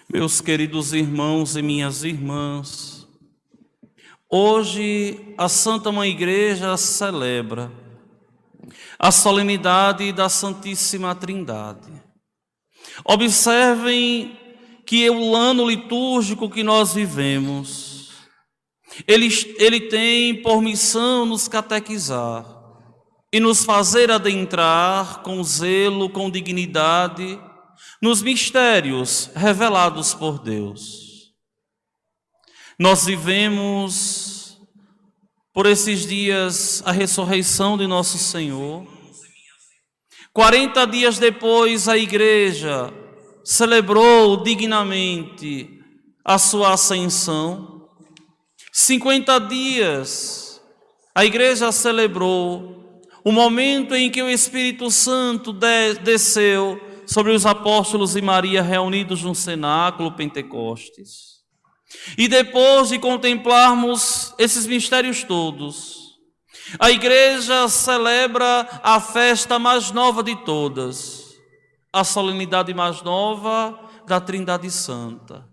Meus queridos irmãos e minhas irmãs, hoje a Santa Mãe Igreja celebra a solenidade da Santíssima Trindade. Observem que o ano litúrgico que nós vivemos, ele tem por missão nos catequizar e nos fazer adentrar com zelo, com dignidade, nos mistérios revelados por Deus. Nós vivemos por esses dias a ressurreição de nosso Senhor. 40 dias depois, a Igreja celebrou dignamente a sua ascensão. 50 dias, a Igreja celebrou o momento em que o Espírito Santo desceu sobre os apóstolos e Maria reunidos no cenáculo Pentecostes. E depois de contemplarmos esses mistérios todos, a Igreja celebra a festa mais nova de todas, a solenidade mais nova da Trindade Santa.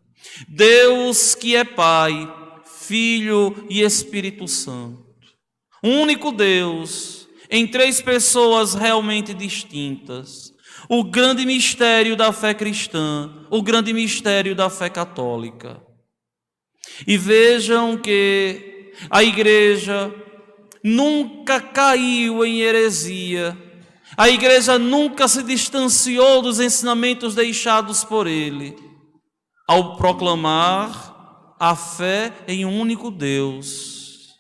Deus que é Pai, Filho e Espírito Santo. Um único Deus, em três pessoas realmente distintas. O grande mistério da fé cristã, o grande mistério da fé católica. E vejam que a Igreja nunca caiu em heresia, a Igreja nunca se distanciou dos ensinamentos deixados por Ele, ao proclamar a fé em um único Deus,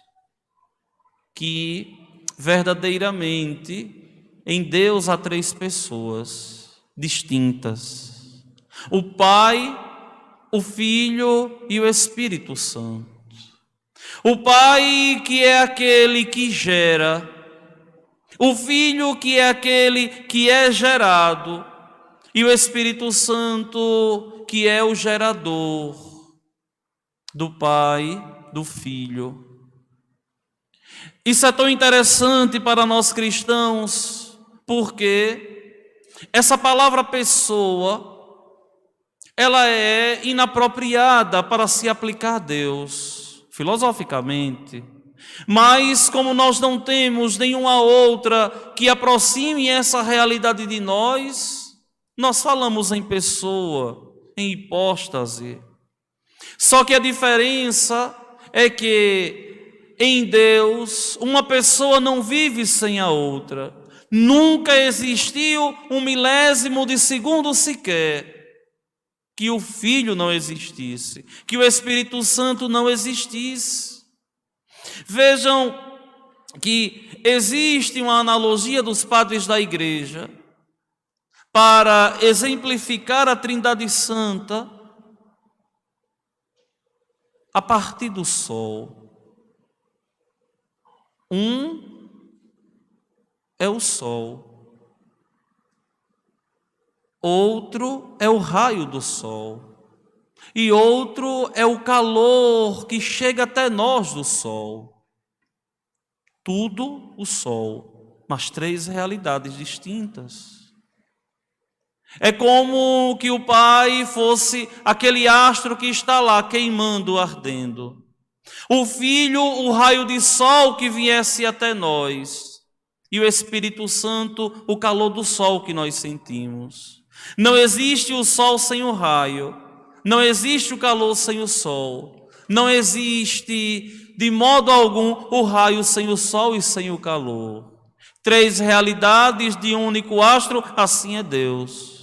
que verdadeiramente em Deus há três pessoas distintas: o Pai, o Filho e o Espírito Santo. O Pai, que é aquele que gera, o Filho, que é aquele que é gerado, e o Espírito Santo, que é o gerador do Pai, do Filho. Isso é tão interessante para nós cristãos, porque essa palavra pessoa, ela é inapropriada para se aplicar a Deus, filosoficamente. Mas como nós não temos nenhuma outra que aproxime essa realidade de nós falamos em pessoa, em hipóstase. Só que a diferença é que em Deus uma pessoa não vive sem a outra. Nunca existiu um milésimo de segundo sequer que o Filho não existisse, que o Espírito Santo não existisse. Vejam que existe uma analogia dos padres da Igreja para exemplificar a Trindade Santa a partir do sol. Um é o sol, outro é o raio do sol, e outro é o calor que chega até nós do sol. Tudo o sol, mas três realidades distintas. É como que o Pai fosse aquele astro que está lá queimando, ardendo. O Filho, o raio de sol que viesse até nós. E o Espírito Santo, o calor do sol que nós sentimos. Não existe o sol sem o raio. Não existe o calor sem o sol. Não existe, de modo algum, o raio sem o sol e sem o calor. Três realidades de um único astro, assim é Deus.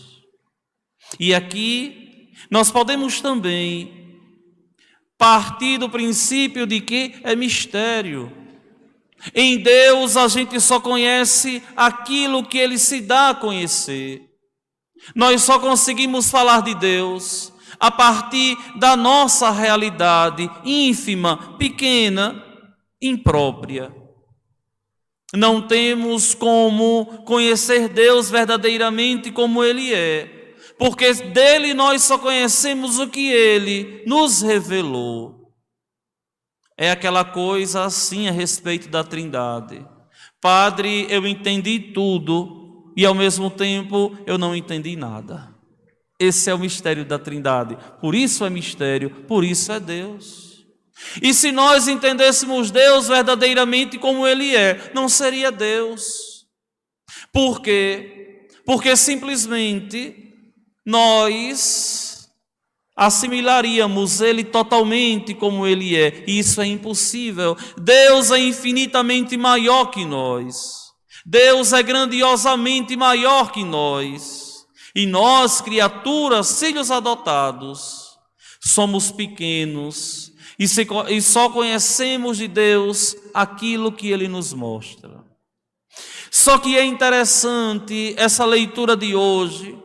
E aqui nós podemos também partir do princípio de que é mistério. Em Deus a gente só conhece aquilo que Ele se dá a conhecer. Nós só conseguimos falar de Deus a partir da nossa realidade ínfima, pequena, imprópria. Não temos como conhecer Deus verdadeiramente como Ele é, porque dele nós só conhecemos o que Ele nos revelou. É aquela coisa assim a respeito da Trindade. Padre, eu entendi tudo e ao mesmo tempo eu não entendi nada. Esse é o mistério da Trindade. Por isso é mistério, por isso é Deus. E se nós entendêssemos Deus verdadeiramente como Ele é, não seria Deus. Por quê? Porque simplesmente nós assimilaríamos Ele totalmente como Ele é. E isso é impossível. Deus é infinitamente maior que nós. Deus é grandiosamente maior que nós. E nós, criaturas, filhos adotados, somos pequenos e só conhecemos de Deus aquilo que Ele nos mostra. Só que é interessante essa leitura de hoje,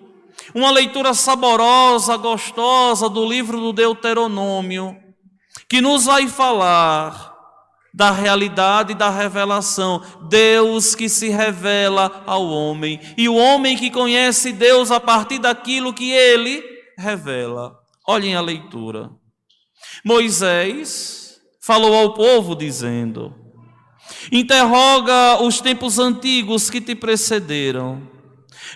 uma leitura saborosa, gostosa do livro do Deuteronômio, que nos vai falar da realidade e da revelação. Deus que se revela ao homem, e o homem que conhece Deus a partir daquilo que Ele revela. Olhem a leitura. Moisés falou ao povo dizendo: interroga os tempos antigos que te precederam,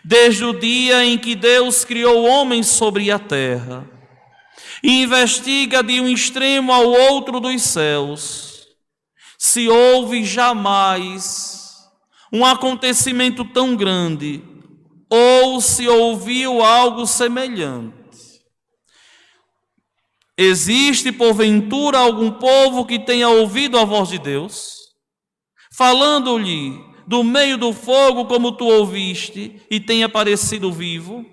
desde o dia em que Deus criou o homem sobre a terra, e investiga de um extremo ao outro dos céus, se houve jamais um acontecimento tão grande, ou se ouviu algo semelhante. Existe, porventura, algum povo que tenha ouvido a voz de Deus, falando-lhe do meio do fogo como tu ouviste, e tenha parecido vivo?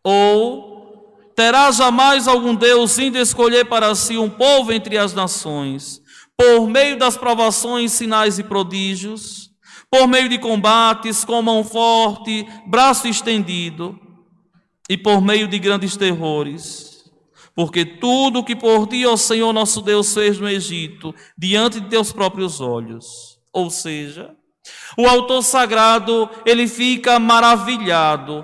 Ou terá jamais algum Deus indo escolher para si um povo entre as nações, por meio das provações, sinais e prodígios, por meio de combates com mão forte, braço estendido, e por meio de grandes terrores? Porque tudo o que por ti, ó Senhor nosso Deus, fez no Egito, diante de teus próprios olhos. Ou seja, o autor sagrado, ele fica maravilhado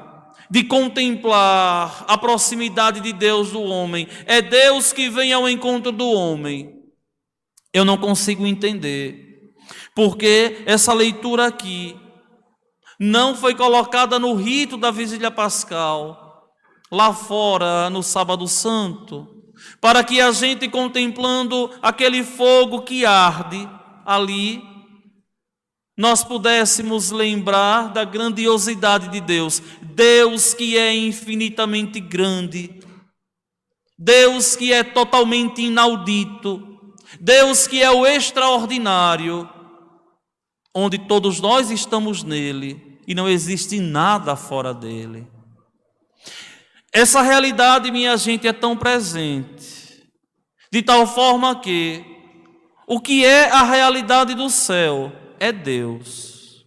de contemplar a proximidade de Deus do homem. É Deus que vem ao encontro do homem. Eu não consigo entender, porque essa leitura aqui não foi colocada no rito da vigília pascal, lá fora no sábado santo, para que a gente, contemplando aquele fogo que arde ali, nós pudéssemos lembrar da grandiosidade de Deus. Deus que é infinitamente grande, Deus que é totalmente inaudito, Deus que é o extraordinário, onde todos nós estamos nele e não existe nada fora dele. Essa realidade, minha gente, é tão presente, de tal forma que o que é a realidade do céu é Deus,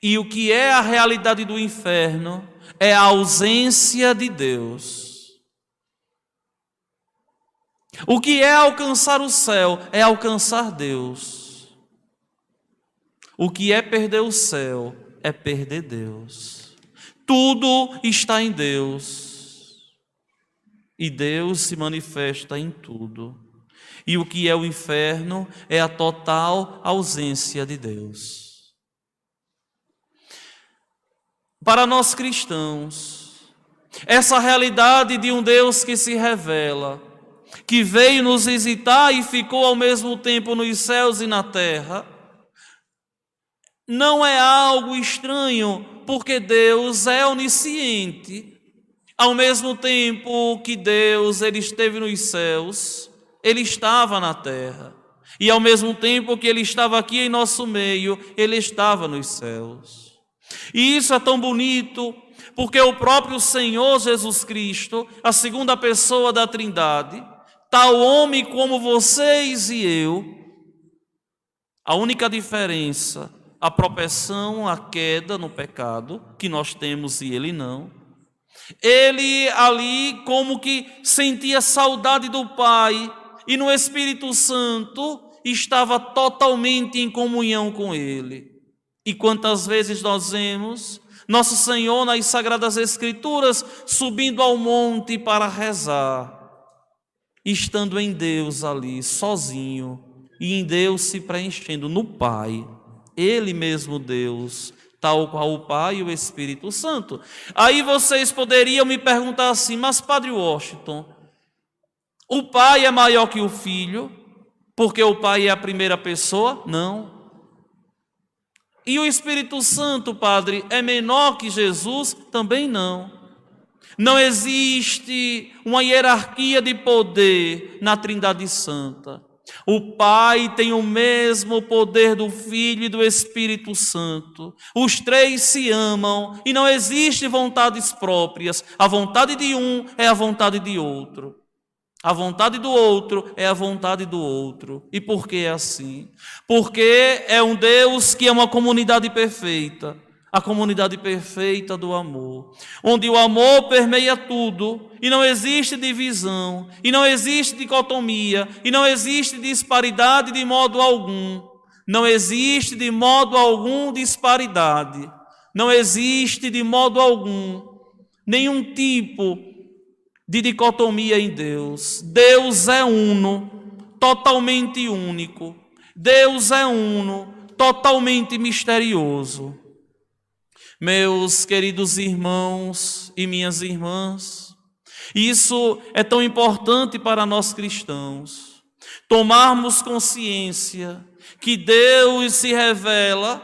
e o que é a realidade do inferno é a ausência de Deus. O que é alcançar o céu é alcançar Deus. O que é perder o céu é perder Deus. Tudo está em Deus, e Deus se manifesta em tudo. E o que é o inferno é a total ausência de Deus. Para nós cristãos, essa realidade de um Deus que se revela, que veio nos visitar e ficou ao mesmo tempo nos céus e na terra, não é algo estranho, porque Deus é onisciente. Ao mesmo tempo que Deus ele esteve nos céus, Ele estava na terra. E ao mesmo tempo que Ele estava aqui em nosso meio, Ele estava nos céus. E isso é tão bonito, porque o próprio Senhor Jesus Cristo, a segunda pessoa da Trindade, tal homem como vocês e eu, a única diferença, a propensão à queda no pecado, que nós temos e ele não. Ele ali como que sentia saudade do Pai, e no Espírito Santo estava totalmente em comunhão com ele. E quantas vezes nós vemos nosso Senhor nas Sagradas Escrituras subindo ao monte para rezar, estando em Deus ali, sozinho, e em Deus se preenchendo no Pai, Ele mesmo Deus, tal qual o Pai e o Espírito Santo. Aí vocês poderiam me perguntar assim, mas Padre Washington, o Pai é maior que o Filho, porque o Pai é a primeira pessoa? Não. E o Espírito Santo, Padre, é menor que Jesus? Também não. Não existe uma hierarquia de poder na Trindade Santa. O Pai tem o mesmo poder do Filho e do Espírito Santo. Os três se amam e não existe vontades próprias. A vontade de um é a vontade de outro. A vontade do outro é a vontade do outro. E por que é assim? Porque é um Deus que é uma comunidade perfeita. A comunidade perfeita do amor, onde o amor permeia tudo, e não existe divisão, e não existe dicotomia, e não existe disparidade de modo algum. Não existe de modo algum disparidade, não existe de modo algum nenhum tipo de dicotomia em Deus. Deus é uno, totalmente único. Deus é uno, totalmente misterioso. Meus queridos irmãos e minhas irmãs, isso é tão importante para nós cristãos, tomarmos consciência que Deus se revela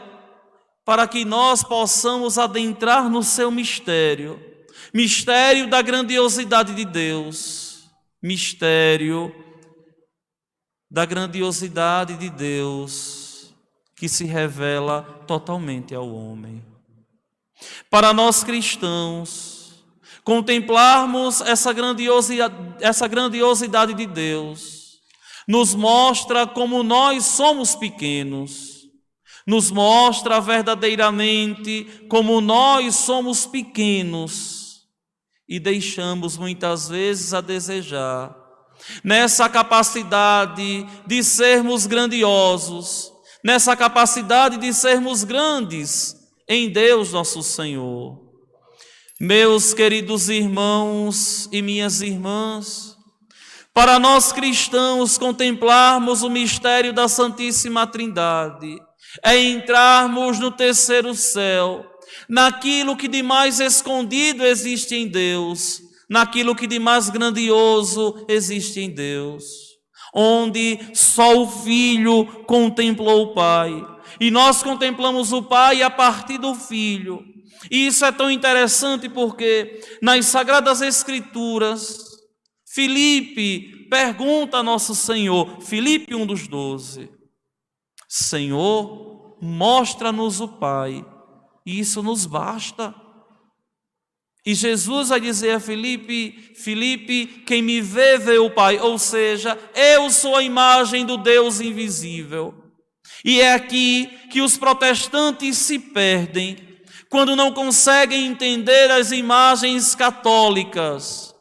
para que nós possamos adentrar no seu mistério, mistério da grandiosidade de Deus, mistério da grandiosidade de Deus que se revela totalmente ao homem. Para nós cristãos, contemplarmos essa grandiosidade de Deus, nos mostra como nós somos pequenos, nos mostra verdadeiramente como nós somos pequenos e deixamos muitas vezes a desejar, nessa capacidade de sermos grandiosos, nessa capacidade de sermos grandes em Deus nosso Senhor. Meus queridos irmãos e minhas irmãs, para nós cristãos contemplarmos o mistério da Santíssima Trindade, é entrarmos no terceiro céu, naquilo que de mais escondido existe em Deus, naquilo que de mais grandioso existe em Deus, onde só o Filho contemplou o Pai. E nós contemplamos o Pai a partir do Filho. E isso é tão interessante porque nas Sagradas Escrituras, Filipe pergunta a nosso Senhor, Filipe, um dos 12, Senhor, mostra-nos o Pai, e isso nos basta. E Jesus vai dizer a Filipe, Filipe, quem me vê, vê o Pai, ou seja, eu sou a imagem do Deus invisível. E é aqui que os protestantes se perdem, quando não conseguem entender as imagens católicas,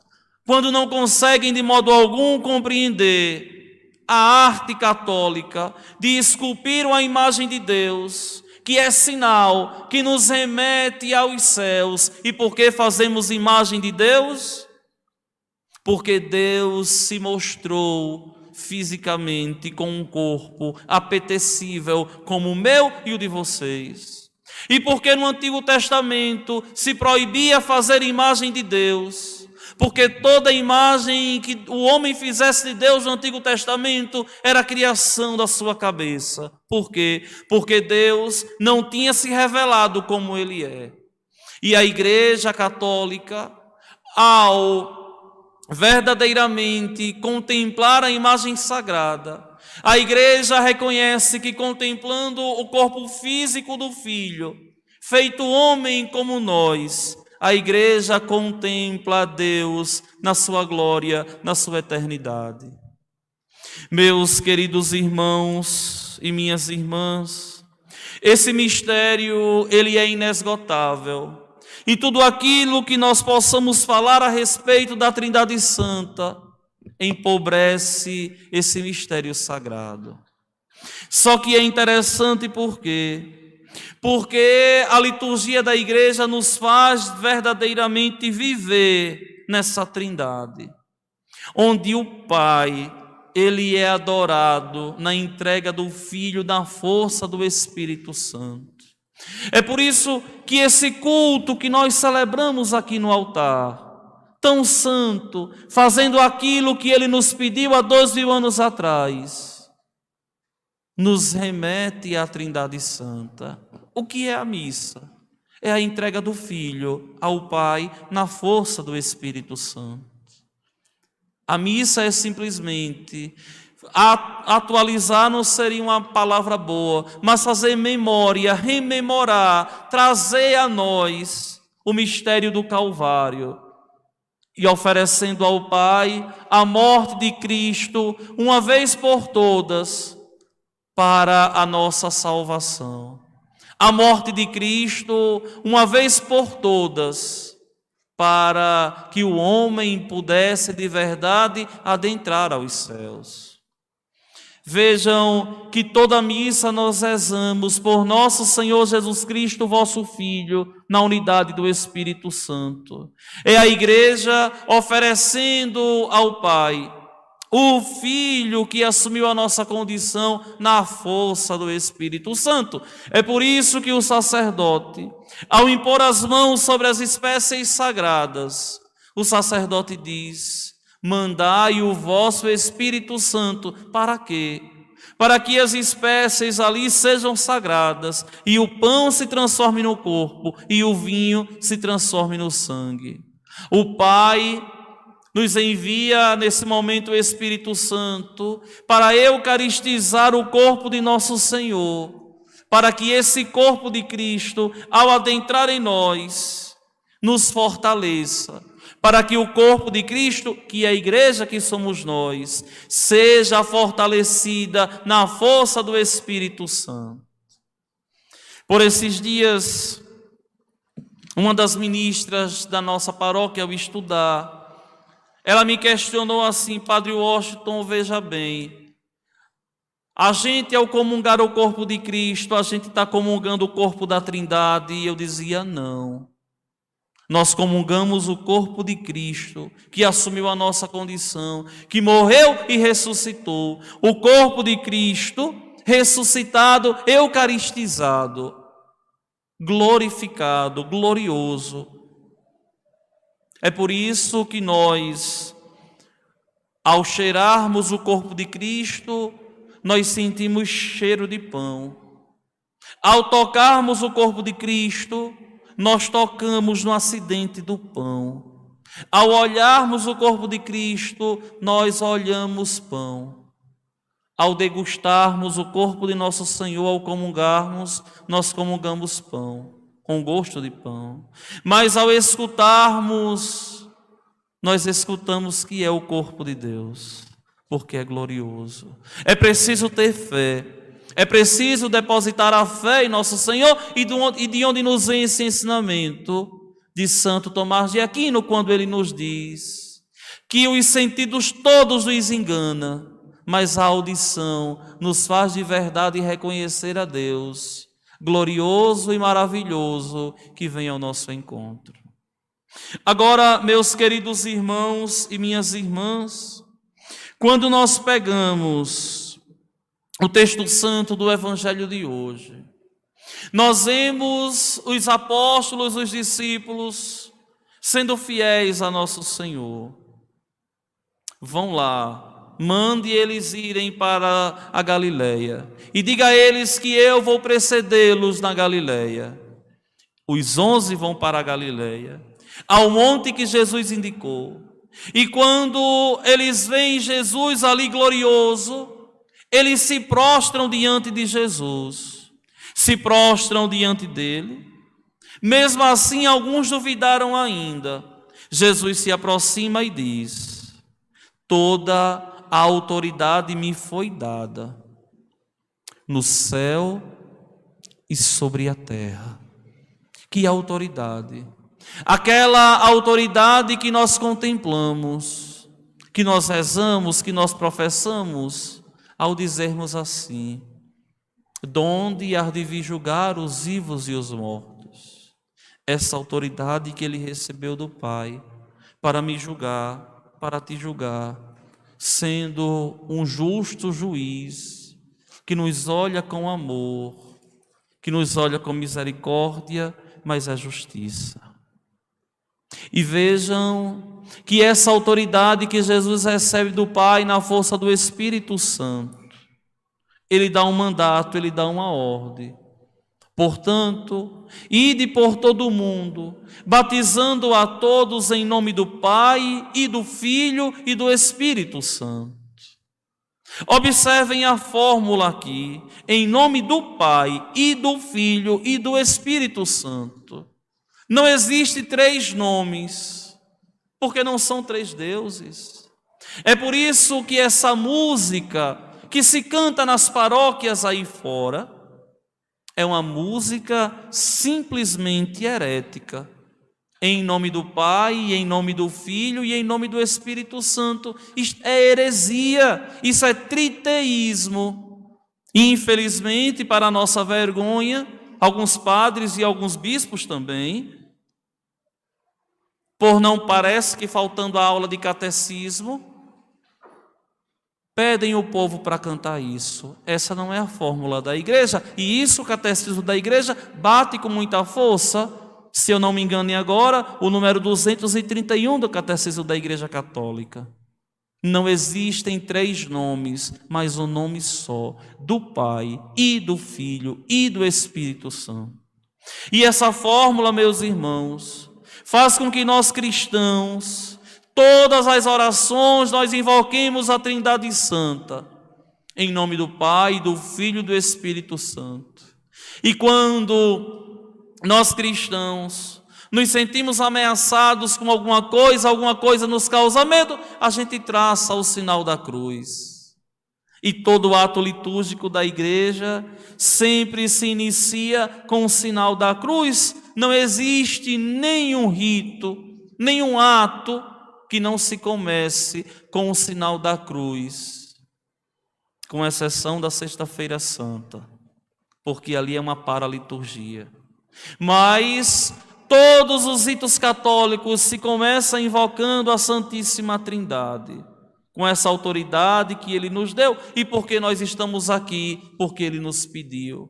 quando não conseguem de modo algum compreender a arte católica de esculpir uma imagem de Deus, que é sinal que nos remete aos céus. E por que fazemos imagem de Deus? Porque Deus se mostrou fisicamente com um corpo apetecível como o meu e o de vocês. E porque no Antigo Testamento se proibia fazer imagem de Deus, porque toda imagem que o homem fizesse de Deus no Antigo Testamento era a criação da sua cabeça. Por quê? Porque Deus não tinha se revelado como Ele é. E a Igreja Católica, ao verdadeiramente contemplar a imagem sagrada, a Igreja reconhece que contemplando o corpo físico do Filho, feito homem como nós, a Igreja contempla a Deus na sua glória, na sua eternidade. Meus queridos irmãos e minhas irmãs, esse mistério, ele é inesgotável. E tudo aquilo que nós possamos falar a respeito da Trindade Santa empobrece esse mistério sagrado. Só que é interessante porque a liturgia da Igreja nos faz verdadeiramente viver nessa Trindade, onde o Pai, Ele é adorado na entrega do Filho, na força do Espírito Santo. É por isso que esse culto que nós celebramos aqui no altar, tão santo, fazendo aquilo que Ele nos pediu há 2000 anos atrás, nos remete à Trindade Santa. O que é a missa? É a entrega do Filho ao Pai na força do Espírito Santo. A missa é simplesmente atualizar, não seria uma palavra boa, mas fazer memória, rememorar, trazer a nós o mistério do Calvário e oferecendo ao Pai a morte de Cristo uma vez por todas para a nossa salvação. A morte de Cristo uma vez por todas para que o homem pudesse de verdade adentrar aos céus. Vejam que toda missa nós rezamos por nosso Senhor Jesus Cristo, vosso Filho, na unidade do Espírito Santo. É a igreja oferecendo ao Pai o Filho que assumiu a nossa condição na força do Espírito Santo. É por isso que o sacerdote, ao impor as mãos sobre as espécies sagradas, o sacerdote diz: mandai o vosso Espírito Santo. Para quê? Para que as espécies ali sejam sagradas e o pão se transforme no corpo e o vinho se transforme no sangue. O Pai nos envia nesse momento o Espírito Santo para eucaristizar o corpo de nosso Senhor, para que esse corpo de Cristo, ao adentrar em nós, nos fortaleça, para que o corpo de Cristo, que é a igreja que somos nós, seja fortalecida na força do Espírito Santo. Por esses dias, uma das ministras da nossa paróquia, ao estudar, ela me questionou assim: Padre Washington, veja bem, a gente ao comungar o corpo de Cristo, a gente está comungando o corpo da Trindade? E eu dizia: não. Nós comungamos o corpo de Cristo, que assumiu a nossa condição, que morreu e ressuscitou. O corpo de Cristo, ressuscitado, eucaristizado, glorificado, glorioso. É por isso que nós, ao cheirarmos o corpo de Cristo, nós sentimos cheiro de pão. Ao tocarmos o corpo de Cristo, nós tocamos no acidente do pão. Ao olharmos o corpo de Cristo, nós olhamos pão. Ao degustarmos o corpo de nosso Senhor, ao comungarmos, nós comungamos pão, com gosto de pão. Mas ao escutarmos, nós escutamos que é o corpo de Deus, porque é glorioso. É preciso ter fé. É preciso depositar a fé em nosso Senhor, e de onde nos vem esse ensinamento de Santo Tomás de Aquino, quando ele nos diz que os sentidos todos nos enganam, mas a audição nos faz de verdade reconhecer a Deus, glorioso e maravilhoso, que vem ao nosso encontro. Agora, meus queridos irmãos e minhas irmãs, quando nós pegamos o texto santo do Evangelho de hoje, nós vemos os apóstolos, os discípulos, sendo fiéis a nosso Senhor. Vão lá, mande eles irem para a Galileia, e diga a eles que eu vou precedê-los na Galileia. Os 11 vão para a Galileia, ao monte que Jesus indicou. E quando eles veem Jesus ali glorioso, eles se prostram diante de Jesus, se prostram diante dele. Mesmo assim, alguns duvidaram ainda. Jesus se aproxima e diz: toda a autoridade me foi dada, no céu e sobre a terra. Que autoridade? Aquela autoridade que nós contemplamos, que nós rezamos, que nós professamos, ao dizermos assim: donde há de vir julgar os vivos e os mortos. Essa autoridade que ele recebeu do Pai para me julgar, para te julgar, sendo um justo juiz que nos olha com amor que nos olha com misericórdia, mas é justiça. E vejam que essa autoridade que Jesus recebe do Pai na força do Espírito Santo, ele dá um mandato, ele dá uma ordem. Portanto, ide por todo o mundo, batizando a todos em nome do Pai e do Filho e do Espírito Santo. Observem a fórmula aqui, em nome do Pai e do Filho e do Espírito Santo. Não existe 3 nomes, porque não são 3 deuses. É por isso que essa música que se canta nas paróquias aí fora é uma música simplesmente herética. Em nome do Pai, em nome do Filho e em nome do Espírito Santo. Isto é heresia, isso é triteísmo. E infelizmente, para a nossa vergonha, alguns padres e alguns bispos também, por não parece que faltando a aula de catecismo, pedem o povo para cantar isso. Essa não é a fórmula da igreja, e isso o catecismo da igreja bate com muita força. Se eu não me engano agora, o número 231 do catecismo da Igreja Católica. Não existem 3 nomes, mas um nome só, do Pai e do Filho e do Espírito Santo. E essa fórmula, meus irmãos, faz com que nós cristãos, todas as orações, nós invoquemos a Trindade Santa, em nome do Pai, do Filho e do Espírito Santo. E quando nós cristãos nos sentimos ameaçados com alguma coisa nos causa medo, a gente traça o sinal da cruz. E todo ato litúrgico da igreja sempre se inicia com o sinal da cruz. Não existe nenhum rito, nenhum ato que não se comece com o sinal da cruz, com exceção da Sexta-feira Santa, porque ali é uma paraliturgia. Mas todos os ritos católicos se começam invocando a Santíssima Trindade, com essa autoridade que Ele nos deu. E porque nós estamos aqui? Porque Ele nos pediu.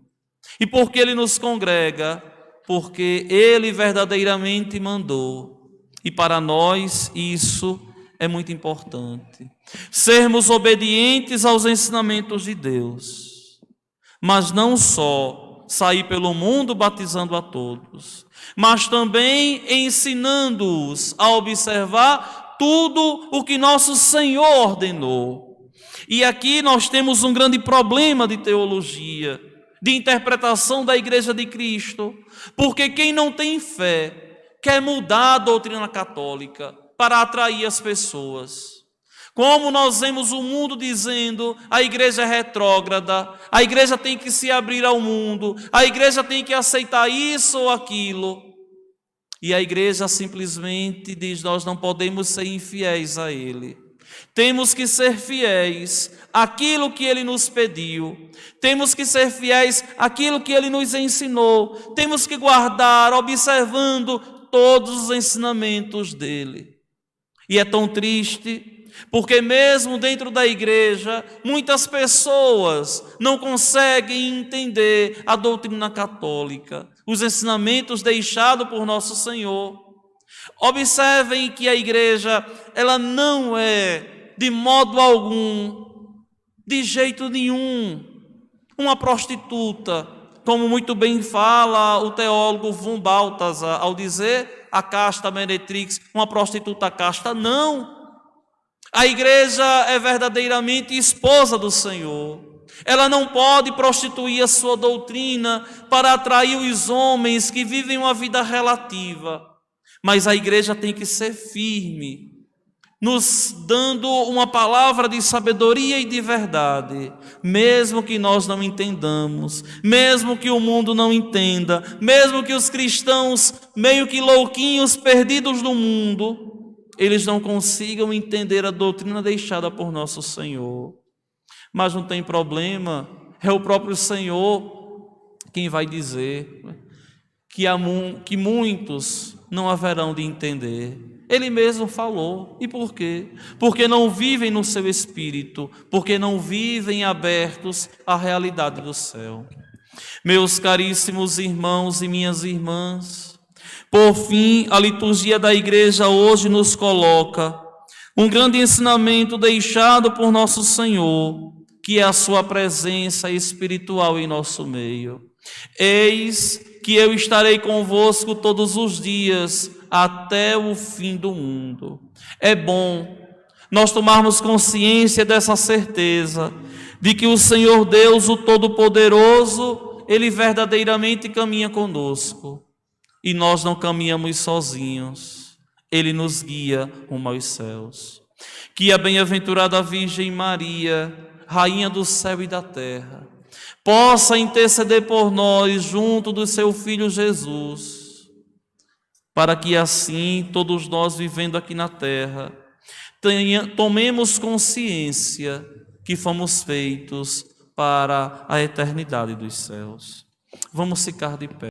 E porque Ele nos congrega? Porque Ele verdadeiramente mandou. E para nós isso é muito importante. Sermos obedientes aos ensinamentos de Deus. Mas não só sair pelo mundo batizando a todos, mas também ensinando-os a observar tudo o que nosso Senhor ordenou. E aqui nós temos um grande problema de teologia, de interpretação da Igreja de Cristo, porque quem não tem fé quer mudar a doutrina católica para atrair as pessoas. Como nós vemos o mundo dizendo, a igreja é retrógrada, a igreja tem que se abrir ao mundo, a igreja tem que aceitar isso ou aquilo. E a igreja simplesmente diz, nós não podemos ser infiéis a Ele. Temos que ser fiéis àquilo que Ele nos pediu. Temos que ser fiéis àquilo que Ele nos ensinou. Temos que guardar, observando todos os ensinamentos dEle. E é tão triste, porque mesmo dentro da igreja, muitas pessoas não conseguem entender a doutrina católica, os ensinamentos deixados por nosso Senhor. Observem que a igreja, ela não é, de modo algum, de jeito nenhum, uma prostituta, como muito bem fala o teólogo von Balthasar, ao dizer a casta meretrix, uma prostituta casta, não. A igreja é verdadeiramente esposa do Senhor. Ela não pode prostituir a sua doutrina para atrair os homens que vivem uma vida relativa. Mas a igreja tem que ser firme, nos dando uma palavra de sabedoria e de verdade, mesmo que nós não entendamos, mesmo que o mundo não entenda, mesmo que os cristãos meio que louquinhos, perdidos no mundo, eles não consigam entender a doutrina deixada por nosso Senhor. Mas não tem problema, é o próprio Senhor quem vai dizer que muitos não haverão de entender. Ele mesmo falou. E por quê? Porque não vivem no seu espírito, porque não vivem abertos à realidade do céu. Meus caríssimos irmãos e minhas irmãs, por fim, a liturgia da igreja hoje nos coloca um grande ensinamento deixado por nosso Senhor, que é a sua presença espiritual em nosso meio. Eis que eu estarei convosco todos os dias, até o fim do mundo. É bom nós tomarmos consciência dessa certeza, de que o Senhor Deus, o Todo-Poderoso, Ele verdadeiramente caminha conosco. E nós não caminhamos sozinhos. Ele nos guia rumo aos céus. Que a bem-aventurada Virgem Maria, Rainha do céu e da terra, possa interceder por nós junto do seu Filho Jesus, para que assim todos nós vivendo aqui na terra tomemos consciência que fomos feitos para a eternidade dos céus. Vamos ficar de pé.